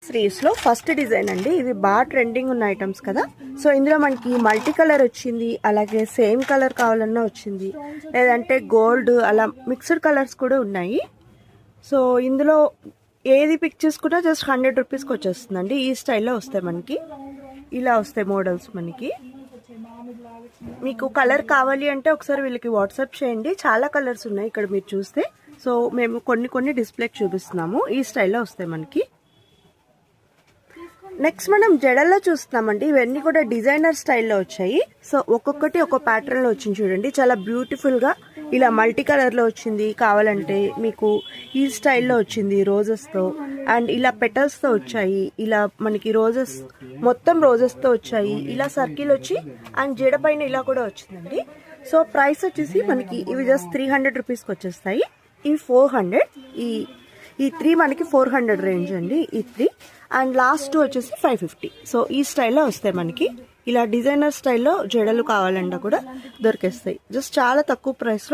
శ్రీస్ లో first design అండి. ఇవి బాగా ట్రెండింగ్ ఉన్న ఐటమ్స్ కదా. సో ఇందులో మనకి మల్టీ కలర్ వచ్చింది, అలాగే సేమ్ కలర్ కావాలన్నా వచ్చింది, లేదంటే గోల్డ్ అలా మిక్స్డ్ కలర్స్ కూడా ఉన్నాయి. సో ఇందులో ఏది పిక్ చేసుకున్నా జస్ట్ 100 రూపీస్కి వచ్చేస్తుందండి. ఈ స్టైల్లో వస్తాయి మనకి, ఇలా వస్తాయి మోడల్స్ మనకి. మీకు కలర్ కావాలి అంటే ఒకసారి వీళ్ళకి వాట్సాప్ చేయండి, చాలా కలర్స్ ఉన్నాయి ఇక్కడ మీరు చూస్తే. సో మేము కొన్ని డిస్ప్లేకి చూపిస్తున్నాము. ఈ స్టైల్లో వస్తాయి మనకి. నెక్స్ట్ మనం జడల్లో చూస్తున్నామండి. ఇవన్నీ కూడా డిజైనర్ స్టైల్లో వచ్చాయి. సో ఒక్కొక్కటి ఒక్కో ప్యాటర్న్లో వచ్చింది చూడండి, చాలా బ్యూటిఫుల్గా. ఇలా మల్టీ కలర్లో వచ్చింది, కావాలంటే మీకు ఈ స్టైల్లో వచ్చింది రోజెస్తో, అండ్ ఇలా పెటల్స్తో వచ్చాయి. ఇలా మనకి రోజెస్ మొత్తం రోజెస్తో వచ్చాయి. ఇలా సర్కిల్ వచ్చి అండ్ జడ పైన ఇలా కూడా వచ్చిందండి. సో ప్రైస్ వచ్చేసి మనకి ఇవి జస్ట్ 300 రూపీస్కి వచ్చేస్తాయి. ఇవి 400. ఈ 3 మనకి 400 రేంజ్ అండి, ఈ 3. అండ్ లాస్ట్ వచ్చేసి 550. సో ఈ స్టైల్లో వస్తాయి మనకి. ఇలా డిజైనర్ స్టైల్లో జడలు కావాలన్నా కూడా దొరికేస్తాయి, జస్ట్ చాలా తక్కువ ప్రైస్లో.